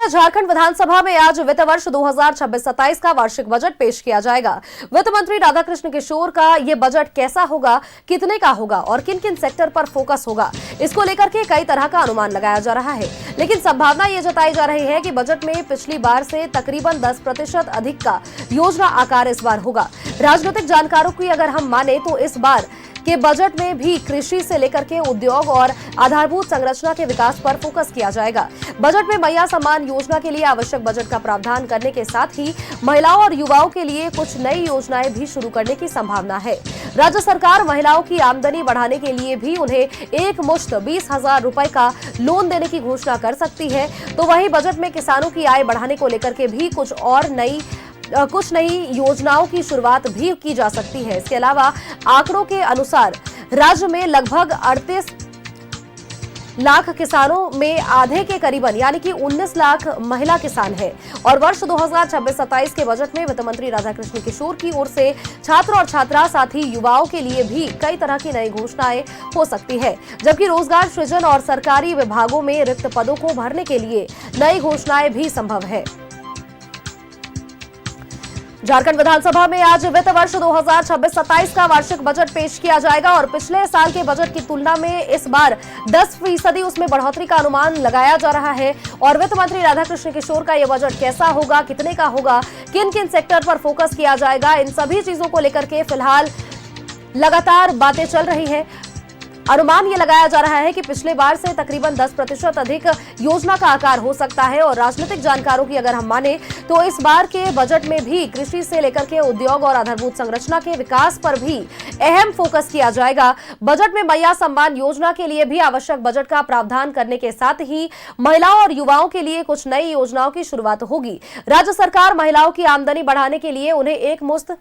झारखंड विधानसभा में आज वित्त वर्ष 2026-27 का वार्षिक बजट पेश किया जाएगा। वित्त मंत्री राधाकृष्ण किशोर का ये बजट कैसा होगा, कितने का होगा और किन किन सेक्टर पर फोकस होगा, इसको लेकर के कई तरह का अनुमान लगाया जा रहा है। लेकिन संभावना ये जताई जा रही है कि बजट में पिछली बार से तकरीबन 10% अधिक का योजना आकार इस बार होगा। राजनीतिक जानकारों की अगर हम माने तो इस बार के बजट में भी कृषि से लेकर के उद्योग और आधारभूत संरचना के विकास पर फोकस किया जाएगा। बजट में मैया सम्मान योजना के लिए आवश्यक बजट का प्रावधान करने के साथ ही महिलाओं और युवाओं के लिए कुछ नई योजनाएं भी शुरू करने की संभावना है। राज्य सरकार महिलाओं की आमदनी बढ़ाने के लिए भी उन्हें एक मुश्त 20,000 रुपए का लोन देने की घोषणा कर सकती है। तो वहीं बजट में किसानों की आय बढ़ाने को लेकर के भी कुछ नई योजनाओं की शुरुआत भी की जा सकती है। इसके अलावा आंकड़ों के अनुसार राज्य में लगभग 38 लाख किसानों में आधे के करीबन यानी कि 19 लाख महिला किसान हैं और वर्ष 2026-27 के बजट में वित्त मंत्री राधाकृष्ण किशोर की ओर से छात्र और छात्रा साथ ही युवाओं के लिए भी कई तरह की नई घोषणाएं हो सकती है, जबकि रोजगार सृजन और सरकारी विभागों में रिक्त पदों को भरने के लिए नई घोषणाएं भी संभव है। झारखंड विधानसभा में आज वित्त वर्ष 2026-27 का वार्षिक बजट पेश किया जाएगा और पिछले साल के बजट की तुलना में इस बार 10% उसमें बढ़ोतरी का अनुमान लगाया जा रहा है। और वित्त मंत्री राधाकृष्ण किशोर का यह बजट कैसा होगा, कितने का होगा, किन किन सेक्टर पर फोकस किया जाएगा, इन सभी चीजों को लेकर के फिलहाल लगातार बातें चल रही है। अनुमान ये लगाया जा रहा है कि पिछले बार से तकरीबन 10% अधिक योजना का आकार हो सकता है। और राजनीतिक जानकारों की अगर हम माने तो इस बार के बजट में भी कृषि से लेकर के उद्योग और आधारभूत संरचना के विकास पर भी अहम फोकस किया जाएगा। बजट में मैया सम्मान योजना के लिए भी आवश्यक बजट का प्रावधान करने के साथ ही महिलाओं और युवाओं के लिए कुछ नई योजनाओं की शुरुआत होगी। राज्य सरकार महिलाओं की आमदनी बढ़ाने के लिए उन्हें एक मुश्त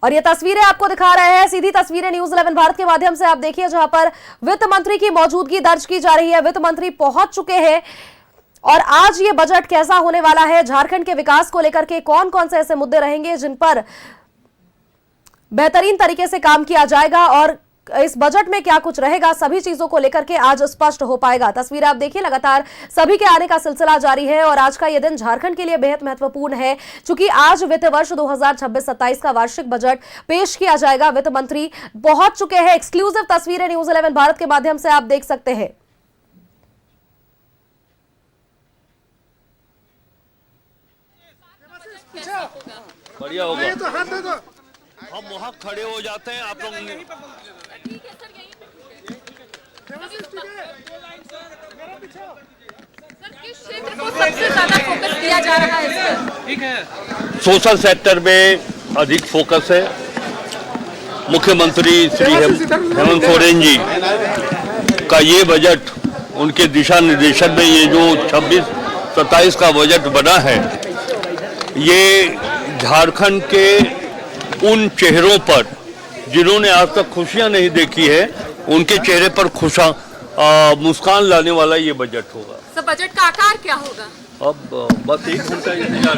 और ये तस्वीरें आपको दिखा रहे हैं, सीधी तस्वीरें न्यूज 11 भारत के माध्यम से आप देखिए, जहां पर वित्त मंत्री की मौजूदगी दर्ज की जा रही है। वित्त मंत्री पहुंच चुके हैं और आज ये बजट कैसा होने वाला है, झारखंड के विकास को लेकर के कौन कौन से ऐसे मुद्दे रहेंगे जिन पर बेहतरीन तरीके से काम किया जाएगा और इस बजट में क्या कुछ रहेगा, सभी चीजों को लेकर के आज स्पष्ट हो पाएगा। तस्वीर आप देखिए, लगातार सभी के आने का सिलसिला जारी है और आज का यह दिन झारखंड के लिए बेहद महत्वपूर्ण है, क्योंकि आज वित्त वर्ष 2026-27 का वार्षिक बजट पेश किया जाएगा। वित्त मंत्री पहुंच चुके हैं। एक्सक्लूसिव तस्वीरें न्यूज 11 भारत के माध्यम से आप देख सकते हैं। बढ़िया होगा, हम वहाँ खड़े हो जाते हैं, आप लोग सबसे ज्यादा फोकस किया जा रहा है इस पर। ठीक है, सोशल सेक्टर में अधिक फोकस है। मुख्यमंत्री श्री हेमंत सोरेन जी का ये बजट, उनके दिशा निर्देशन में ये जो 26-27 का बजट बना है, ये झारखंड के उन चेहरों पर जिन्होंने आज तक खुशियां नहीं देखी है, उनके चेहरे पर मुस्कान लाने वाला ये बजट होगा। तो बजट का आकार क्या होगा? अब बस 1 घंटा इंतजार।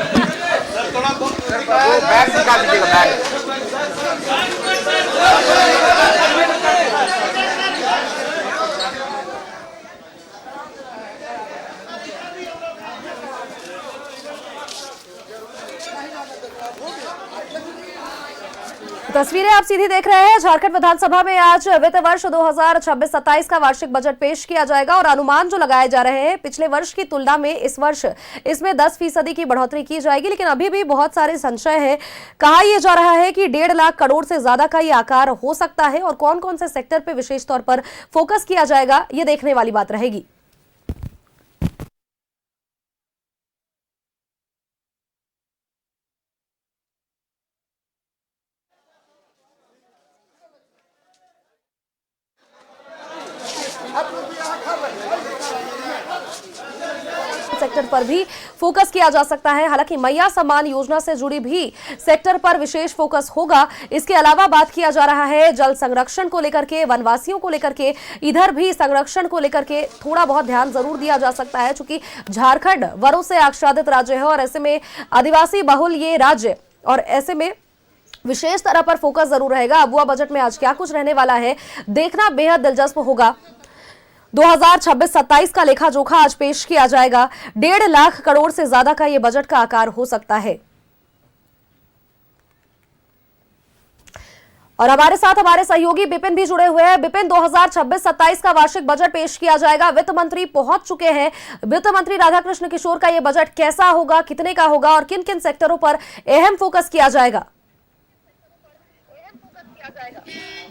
तस्वीरें आप सीधी देख रहे हैं। झारखंड विधानसभा में आज वित्त वर्ष 2026-27 का वार्षिक बजट पेश किया जाएगा और अनुमान जो लगाए जा रहे हैं, पिछले वर्ष की तुलना में इस वर्ष इसमें 10% की बढ़ोतरी की जाएगी। लेकिन अभी भी बहुत सारे संशय हैं। कहा यह जा रहा है कि 1.5 लाख करोड़ से ज्यादा का ये आकार हो सकता है और कौन कौन से सेक्टर पर विशेष तौर पर फोकस किया जाएगा, ये देखने वाली बात रहेगी। सेक्टर पर भी फोकस किया जा सकता है। हालांकि मैया सम्मान योजना से जुड़ी भी सेक्टर पर विशेष फोकस होगा। इसके अलावा बात किया जा रहा है जल संरक्षण को लेकर के, वनवासियों को लेकर के, इधर भी संरक्षण को लेकर के थोड़ा बहुत ध्यान जरूर दिया जा सकता है, क्योंकि झारखंड वनों से आच्छादित राज्य है और ऐसे में आदिवासी बहुल ये राज्य, और ऐसे में विशेष तरह पर फोकस जरूर रहेगा। अबुआ बजट में आज क्या कुछ रहने वाला है, देखना बेहद दिलचस्प होगा। 2026-27 का लेखा जोखा आज पेश किया जाएगा। 1.5 लाख करोड़ से ज्यादा का यह बजट का आकार हो सकता है। और हमारे साथ हमारे सहयोगी विपिन भी जुड़े हुए हैं। विपिन, 2026-27 का वार्षिक बजट पेश किया जाएगा, वित्त मंत्री पहुंच चुके हैं। वित्त मंत्री राधाकृष्ण किशोर का यह बजट कैसा होगा, कितने का होगा और किन किन सेक्टरों पर अहम फोकस किया जाएगा?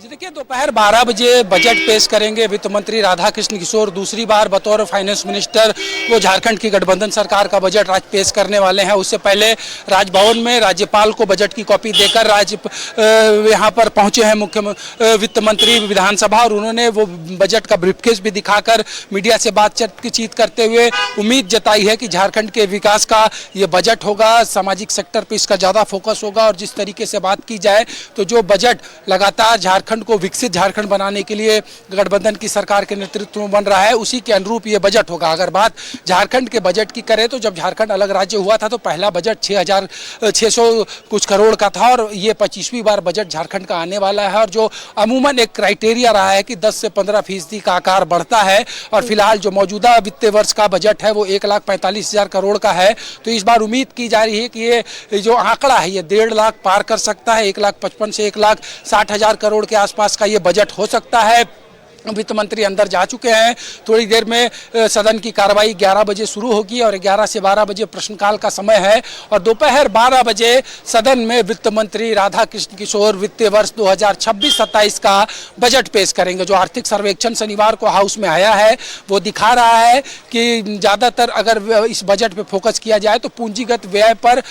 जी देखिए, दोपहर 12 बजे बजट पेश करेंगे वित्त मंत्री राधाकृष्ण किशोर। दूसरी बार बतौर फाइनेंस मिनिस्टर वो झारखंड की गठबंधन सरकार का बजट आज पेश करने वाले हैं। उससे पहले राजभवन में राज्यपाल को बजट की कॉपी देकर यहाँ पर पहुंचे हैं मुख्य वित्त मंत्री विधानसभा, और उन्होंने वो बजट का ब्रीफकेस भी दिखाकर मीडिया से बातचीत करते हुए उम्मीद जताई है कि झारखंड के विकास का ये बजट होगा, सामाजिक सेक्टर पर इसका ज़्यादा फोकस होगा। और जिस तरीके से बात की जाए तो जो बजट लगातार झारखंड को विकसित झारखंड बनाने के लिए गठबंधन की सरकार के नेतृत्व में बन रहा है, उसी के अनुरूप ये बजट होगा। अगर बात झारखंड के बजट की करें तो जब झारखंड अलग राज्य हुआ था तो पहला बजट 6,600 कुछ करोड़ का था, और ये 25वीं बार बजट झारखंड का आने वाला है। और जो अमूमन एक क्राइटेरिया रहा है कि 10 से 15% का आकार बढ़ता है, और फिलहाल जो मौजूदा वित्तीय वर्ष का बजट है वो 1,45,000 करोड़ का है। तो इस बार उम्मीद की जा रही है कि ये जो आंकड़ा है ये 1.5 लाख पार कर सकता है। 1,55,000 से 1,60,000 करोड़ के आसपास का ये बजट हो सकता है। वित्त मंत्री अंदर जा चुके हैं। थोड़ी देर में सदन की कार्रवाई 11 बजे शुरू होगी और 11 से 12 बजे प्रश्नकाल का समय है, और दोपहर 12 बजे सदन में वित्त मंत्री राधाकृष्ण किशोर वित्तीय वर्ष 2026-27 का बजट पेश करेंगे। जो आर्थिक सर्वेक्षण शनिवार को हाउस में आया है वो दिखा रहा है कि ज़्यादातर अगर इस बजट पे फोकस किया जाए तो पूंजीगत व्यय पर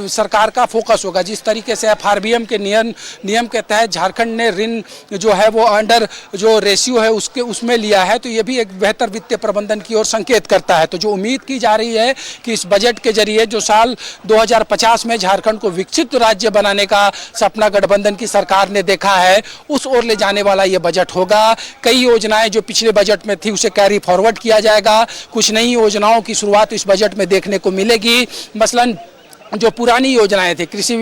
सरकार का फोकस होगा। जिस तरीके से FRBM के नियम के तहत झारखंड ने ऋण जो है वो अंडर जो रेशियो है उसमें लिया है, तो ये भी एक बेहतर वित्तीय प्रबंधन की ओर संकेत करता है। तो जो उम्मीद की जा रही है कि इस बजट के जरिए जो साल 2050 में झारखंड को विकसित राज्य बनाने का सपना गठबंधन की सरकार ने देखा है, उस ओर ले जाने वाला ये बजट होगा। कई योजनाएं जो पिछले बजट में थी उसे कैरी फॉरवर्ड किया जाएगा। कुछ नई योजनाओं की शुरुआत इस बजट में देखने को मिलेगी। मसलन जो पुरानी योजनाएं थी, कृषि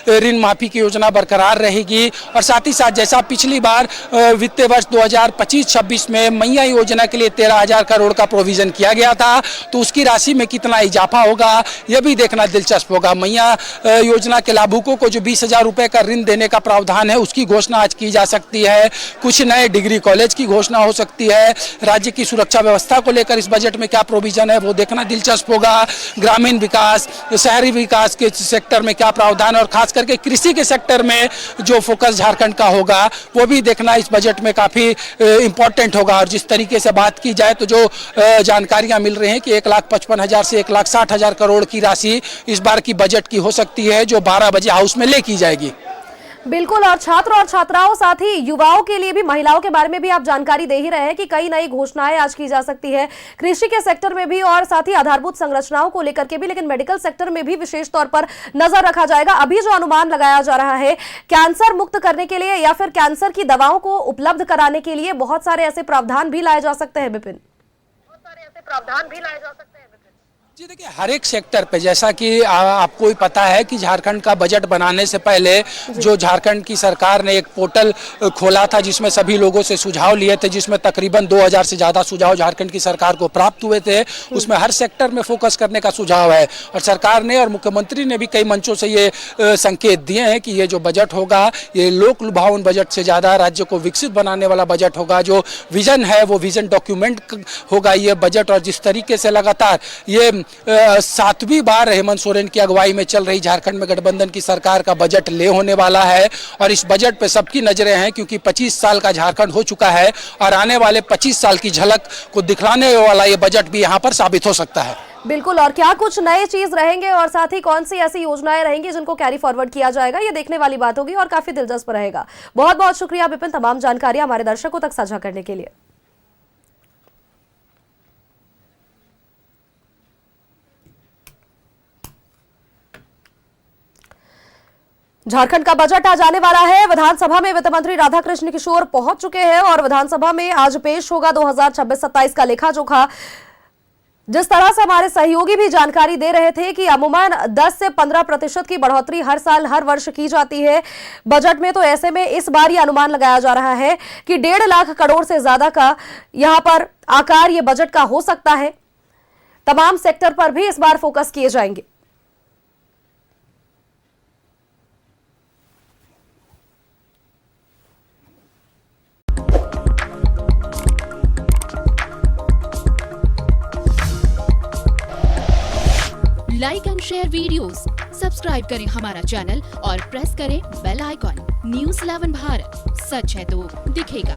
ऋण माफी की योजना बरकरार रहेगी, और साथ ही साथ जैसा पिछली बार वित्तीय वर्ष 2025-26 में मैया योजना के लिए 13,000 करोड़ का प्रोविजन किया गया था, तो उसकी राशि में कितना इजाफा होगा यह भी देखना दिलचस्प होगा। मैया योजना के लाभुकों को जो 20,000 रुपये का ऋण देने का प्रावधान है उसकी घोषणा आज की जा सकती है। कुछ नए डिग्री कॉलेज की घोषणा हो सकती है। राज्य की सुरक्षा व्यवस्था को लेकर इस बजट में क्या प्रोविजन है वो देखना दिलचस्प होगा। ग्रामीण विकास, शहरी विकास के सेक्टर में क्या प्रावधान, और खास करके कृषि के सेक्टर में जो फोकस झारखंड का होगा वो भी देखना इस बजट में काफ़ी इम्पोर्टेंट होगा। और जिस तरीके से बात की जाए तो जो जानकारियां मिल रही हैं कि 1,55,000 से 1,60,000 करोड़ की राशि इस बार की बजट की हो सकती है, जो 12 बजे हाउस में ले की जाएगी। बिल्कुल, और छात्र और छात्राओं साथ ही युवाओं के लिए भी, महिलाओं के बारे में भी आप जानकारी दे ही रहे हैं कि कई नई घोषणाएं आज की जा सकती है, कृषि के सेक्टर में भी और साथ ही आधारभूत संरचनाओं को लेकर के भी, लेकिन मेडिकल सेक्टर में भी विशेष तौर पर नजर रखा जाएगा। अभी जो अनुमान लगाया जा रहा है कैंसर मुक्त करने के लिए या फिर कैंसर की दवाओं को उपलब्ध कराने के लिए बहुत सारे ऐसे प्रावधान भी लाए जा सकते हैं। विपिन, जी देखिए, हर एक सेक्टर पे, जैसा कि आपको ही पता है कि झारखंड का बजट बनाने से पहले जो झारखंड की सरकार ने एक पोर्टल खोला था जिसमें सभी लोगों से सुझाव लिए थे, जिसमें तकरीबन 2,000 से ज़्यादा सुझाव झारखंड की सरकार को प्राप्त हुए थे। उसमें हर सेक्टर में फोकस करने का सुझाव है, और सरकार ने और मुख्यमंत्री ने भी कई मंचों से ये संकेत दिए हैं कि ये जो बजट होगा ये लोक लुभावन बजट से ज़्यादा राज्य को विकसित बनाने वाला बजट होगा। जो विजन है वो विजन डॉक्यूमेंट होगा ये बजट। और जिस तरीके से लगातार ये 7वीं बार हेमंत सोरेन की अगुवाई में चल रही झारखंड में गठबंधन की सरकार का बजट ले होने वाला है, और इस बजट पे सबकी नजरें हैं क्योंकि 25 साल का झारखंड हो चुका है, और आने वाले 25 साल की झलक को दिखलाने वाला ये बजट भी यहाँ पर साबित हो सकता है। बिल्कुल, और क्या कुछ नए चीज रहेंगे और साथ ही कौन सी ऐसी योजनाएं रहेंगी जिनको कैरी फॉरवर्ड किया जाएगा, ये देखने वाली बात होगी और काफी दिलचस्प रहेगा। बहुत बहुत शुक्रिया विपिन, तमाम जानकारियां हमारे दर्शकों तक साझा करने के लिए। झारखंड का बजट आज आने वाला है। विधानसभा में वित्त मंत्री राधाकृष्ण किशोर पहुंच चुके हैं और विधानसभा में आज पेश होगा 2026-27 का लेखा जोखा। जिस तरह से हमारे सहयोगी भी जानकारी दे रहे थे कि अमूमन 10 से 15% की बढ़ोतरी हर साल हर वर्ष की जाती है बजट में, तो ऐसे में इस बार ये अनुमान लगाया जा रहा है कि 1.5 लाख करोड़ से ज्यादा का यहां पर आकार ये बजट का हो सकता है। तमाम सेक्टर पर भी इस बार फोकस किए जाएंगे। Like and share videos, subscribe करें हमारा चैनल और प्रेस करें बेल आइकॉन। न्यूज़ 11 भारत, सच है तो दिखेगा।